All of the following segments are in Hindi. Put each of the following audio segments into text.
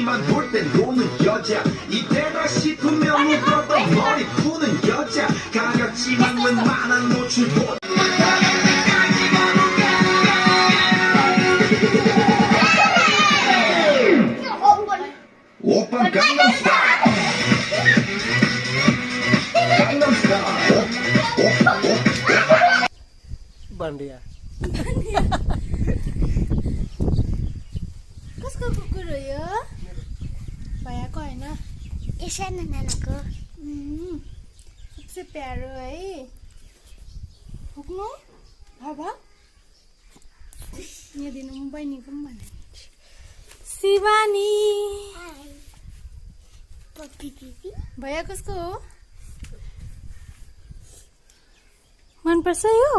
머리만 돌 땐 노는 여자 이때다 싶으면 묶었던 머리 푸는 여자 가렸지만 웬만한 노출보다 오빤 강남스타일 Bandia. कसको कुकुर हो यो भैयाको होइन ईशान नानाको सबसे प्यारो है हुक्नु बाबा यहाँ दिनु बहिनीको पनि भने शिवानी पप्पी दिदी भैया कसको हो मनपर्छ यो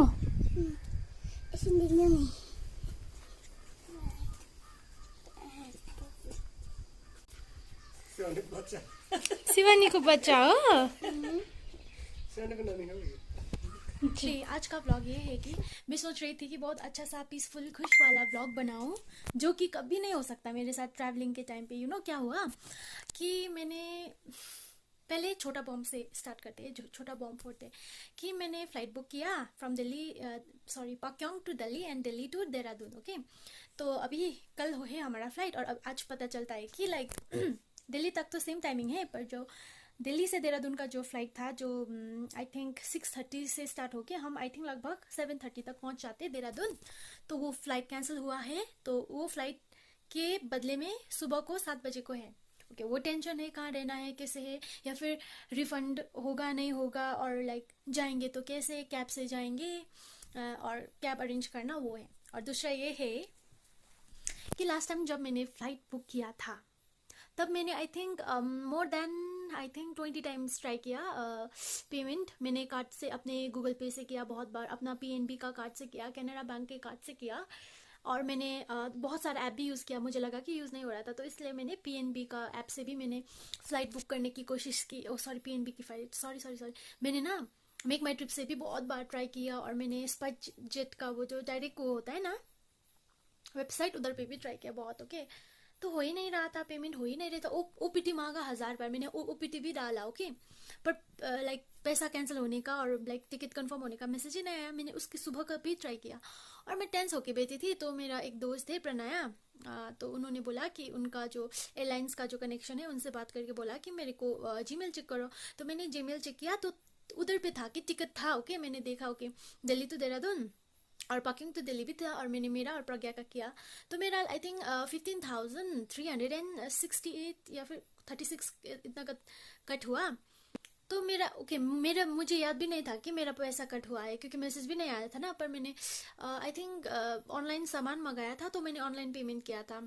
एकछिन देख्नु नि शिवानी को बच्चा हो जी आज का ब्लॉग ये है कि मैं सोच रही थी कि बहुत अच्छा सा पीसफुल खुश वाला ब्लॉग बनाऊं जो कि कभी नहीं हो सकता मेरे साथ ट्रैवलिंग के टाइम पे। यू नो क्या हुआ कि मैंने पहले छोटा बॉम्ब से स्टार्ट करते हैं, जो छोटा बॉम्ब फोड़ते हैं कि मैंने फ्लाइट बुक किया from Delhi Pakyong to Delhi and Delhi to Dehradun. Okay, तो अभी कल है हमारा फ्लाइट और अब आज पता चलता है कि लाइक दिल्ली तक तो सेम टाइमिंग है, पर जो दिल्ली से देहरादून का जो फ्लाइट था जो आई थिंक 6:30 से स्टार्ट होके हम आई थिंक लगभग 7:30 तक पहुंच जाते देहरादून, तो वो फ्लाइट कैंसिल हुआ है। तो वो फ्लाइट के बदले में सुबह को 7 बजे को है। ओके, वो टेंशन है कहाँ रहना है, कैसे है, या फिर रिफंड होगा नहीं होगा, और लाइक जाएंगे तो कैसे, कैब से जाएंगे और कैब अरेंज करना वो है। और दूसरा ये है कि लास्ट टाइम जब मैंने फ्लाइट बुक किया था तब मैंने I think more than 20 times try किया पेमेंट। मैंने कार्ड से, अपने गूगल पे से किया बहुत बार, अपना PNB का कार्ड से किया, कैनरा बैंक के कार्ड से किया, और मैंने बहुत सारा ऐप भी यूज़ किया। मुझे लगा कि यूज़ नहीं हो रहा था, तो इसलिए मैंने PNB का ऐप से भी मैंने फ़्लाइट बुक करने की कोशिश की। PNB की फ़्लाइट सॉरी मैंने ना मेक माई ट्रिप से भी बहुत बार ट्राई किया, और मैंने स्पाइस जेट का वो जो डायरेक्ट वो होता है ना वेबसाइट, उधर पे भी ट्राई किया बहुत। ओके, तो हो ही नहीं रहा था, पेमेंट हो ही नहीं रहा था। OPT मांगा 1000 बार, मैंने OPT भी डाला। ओके, पर लाइक पैसा कैंसिल होने का और लाइक टिकट कंफर्म होने का मैसेज ही नहीं आया। मैंने उसकी सुबह का भी ट्राई किया और मैं टेंस होके बैठी थी। तो मेरा एक दोस्त है प्रणया, तो उन्होंने बोला कि उनका जो एयरलाइंस का जो कनेक्शन है उनसे बात करके बोला कि मेरे को जीमेल चेक करो। तो मैंने जीमेल चेक किया तो उधर पे था कि टिकट था। ओके, मैंने देखा ओके दिल्ली टू देहरादून और पाकिंग तो दिल्ली भी था, और मैंने मेरा और प्रज्ञा का किया। तो मेरा आई थिंक 15,368 या फिर 36 इतना कट हुआ। तो मेरा ओके मुझे याद भी नहीं था कि मेरा पैसा कट हुआ है, क्योंकि मैसेज भी नहीं आया था ना। पर मैंने आई थिंक ऑनलाइन सामान मंगाया था, तो मैंने ऑनलाइन पेमेंट किया था।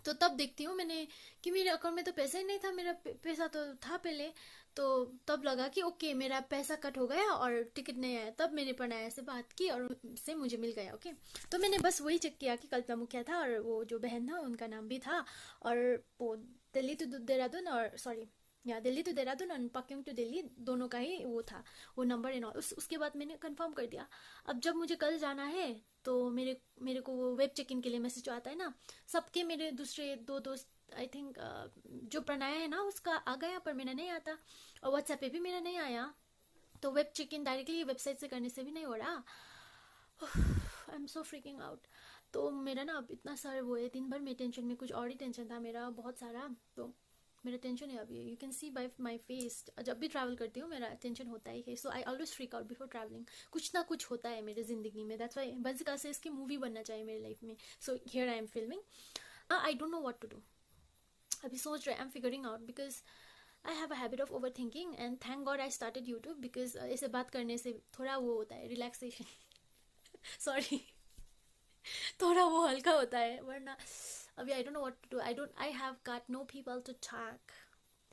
तो तब देखती हूँ मैंने कि मेरे अकाउंट में तो पैसा ही नहीं था, मेरा पैसा तो था पहले। तो तब लगा कि ओके मेरा पैसा कट हो गया और टिकट नहीं आया। तब मैंने प्रणया से बात की और से मुझे मिल गया। ओके, तो मैंने बस वही चेक किया कि कल्पना मुखिया था और वो जो बहन था उनका नाम भी था, और वो दिल्ली टू देहरादून और दिल्ली टू देहरादून और पाक्योंग टू दिल्ली दोनों का ही वो था, वो नंबर एंड ऑल। उसके बाद मैंने कंफर्म कर दिया। अब जब मुझे कल जाना है तो मेरे को वो वेब चेक इन के लिए मैसेज आता है ना, सबके मेरे दूसरे 2 दोस्त आई थिंक जो प्रणया है ना उसका आ गया, पर मेरा नहीं आता, और व्हाट्सएप पे भी मेरा नहीं आया। तो web check in directly website से करने से भी नहीं हो रहा। I am so freaking out. तो मेरा ना अब इतना सारा वो है, दिन भर में टेंशन में, कुछ और ही टेंशन था मेरा बहुत सारा। तो मेरा टेंशन है अभी, you can see bye my face, जब भी ट्रैवल करती हूँ मेरा टेंशन होता ही है। So I always freak out before travelling. कुछ ना कुछ होता है मेरी जिंदगी में, दैट्स व्हाई बेसिकली से इसकी मूवी बनना चाहिए मेरी लाइफ में। So here I am filming. I don't know what to do. अभी सोच रहे I am figuring out, because I have a habit of over thinking, and thank God I started YouTube, because ऐसे बात करने से थोड़ा वो होता है रिलैक्सेशन सॉरी थोड़ा वो हल्का होता है, वरना अभी I don't know what to do. I have got no people to talk.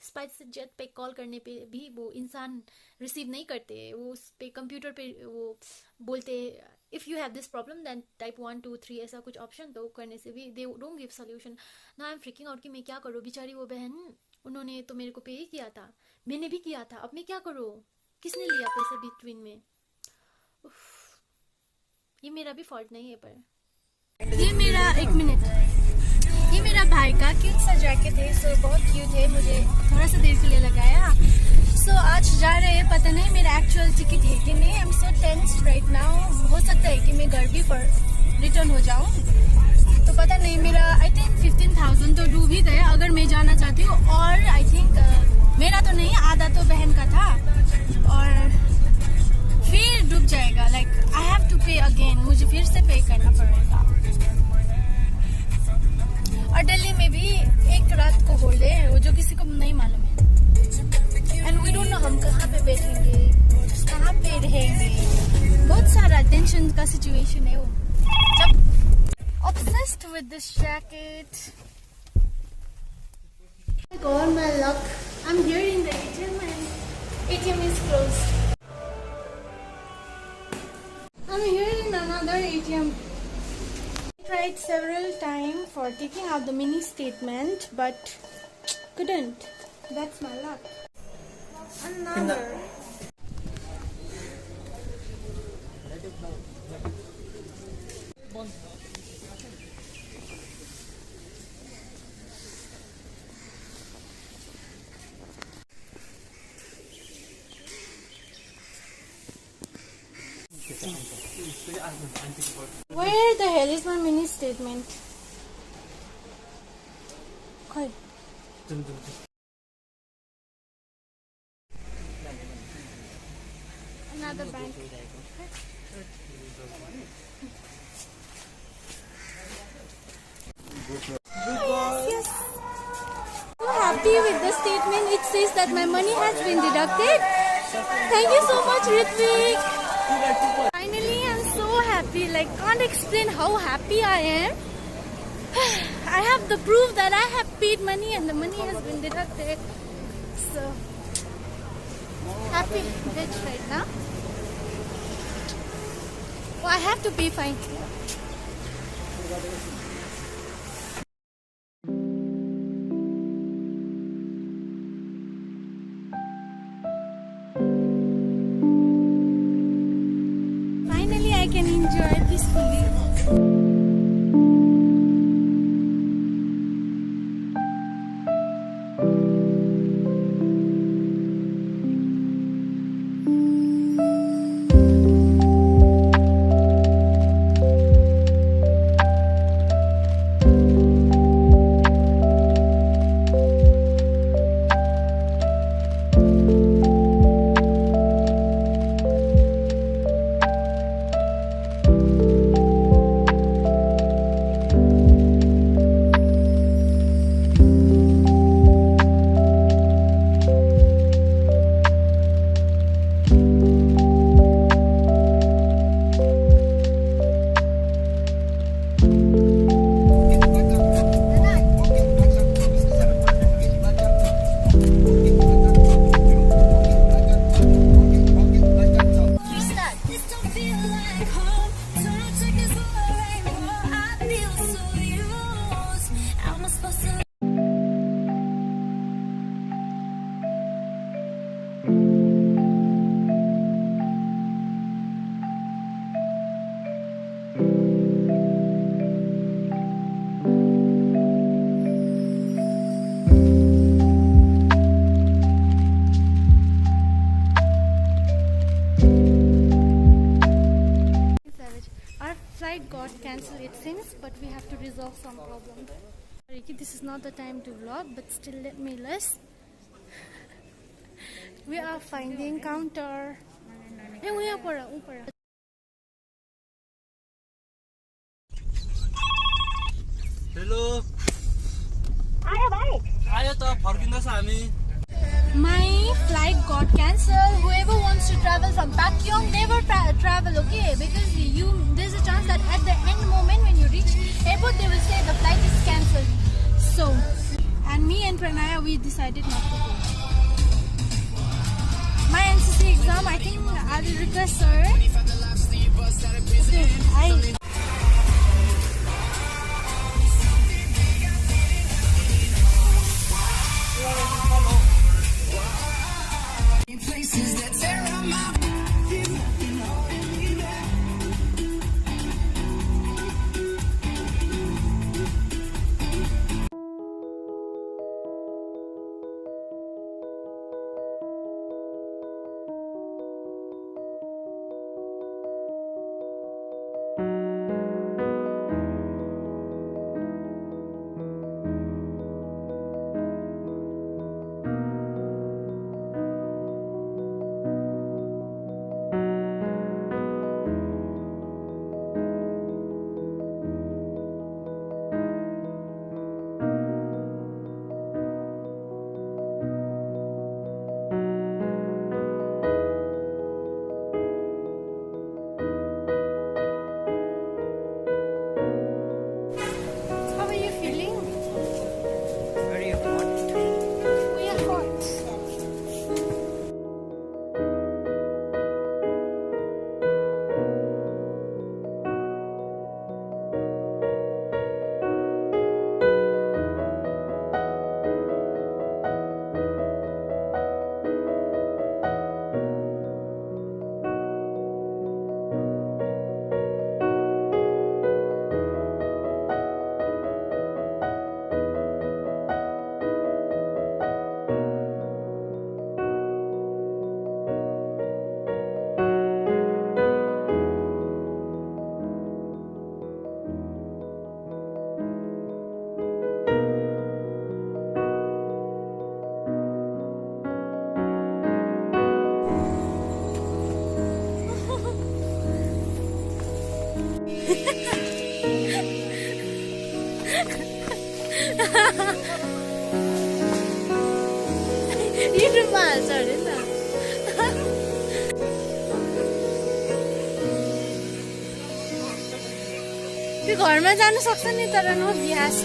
SpiceJet पे कॉल करने पे भी वो इंसान रिसीव नहीं करते, वो उस पे कंप्यूटर पे वो बोलते if you have this problem then type 1 2 3 ऐसा कुछ ऑप्शन, तो करने से भी दे डोंट गिव सोल्यूशन। ना आई एम फ्रीकिंग आउट कि मैं क्या करूँ। बेचारी वो बहन, उन्होंने तो मेरे को पे ही किया था, मैंने भी किया था, अब मैं क्या करूँ, किसने लिया पैसे बिटवीन में। ये मेरा भी फॉल्ट नहीं है, पर ये मेरा 1 मिनट, ये मेरा मेरा भाई का क्यूट सा जैकेट है, सो बहुत क्यूट है, मुझे थोड़ा सा देर के लिए लगाया। सो आज जा रहे हैं, पता नहीं मेरा एक्चुअल टिकट है कि नहीं। आई am so tensed right now. हो सकता है कि मैं घर भी रिटर्न हो जाऊँ, तो पता नहीं। मेरा आई थिंक 15,000 तो डूब ही गया अगर मैं जाना चाहती हूँ। और आई थिंक मेरा तो नहीं, आधा तो बहन का था और फिर डूब जाएगा। लाइक आई हैव टू पे अगेन, मुझे फिर से पे करना पड़ेगा। और दिल्ली में भी एक रात को होल्डे है, वो जो किसी को नहीं मालूम है। एंड वी डोंट नो हम कहाँ पे बैठेंगे, कहाँ पे रहेंगे। बहुत सारा टेंशन का सिचुएशन है वो। जब obsessed with this jacket. Oh God, my luck. I'm here in the ATM and ATM is closed. I'm here in another ATM. I tried several times for taking out the mini statement, but couldn't. That's my luck. Another. Where the hell is my mini statement? Okay. Another bank. Yes. So happy with the statement. It says that my money has been deducted. Thank you so much, Ritvik. Finally, I'm so happy. Like, can't explain how happy I am. I have the proof that I have paid money and the money has been deducted. So happy, rich right now. Oh, I have to pay fine. Finally, I can enjoy peacefully. Got cancelled it seems, but we have to resolve some problem. Sorry, this is not the time to vlog, but still let me list. We are finding counter. Hey, we are para. Hello. आयो भाइ आयो त फर्किँदैछ हामी My flight got cancelled. Whoever wants to travel from Pakyong, never travel, okay? Because there's a chance that at the end moment when you reach airport, they will say the flight is cancelled. So, and me and Pranaya, we decided not to go. My NCC exam, I think I will request sir. Okay, घरमा जानु सक्छ नि तर नो ग्यास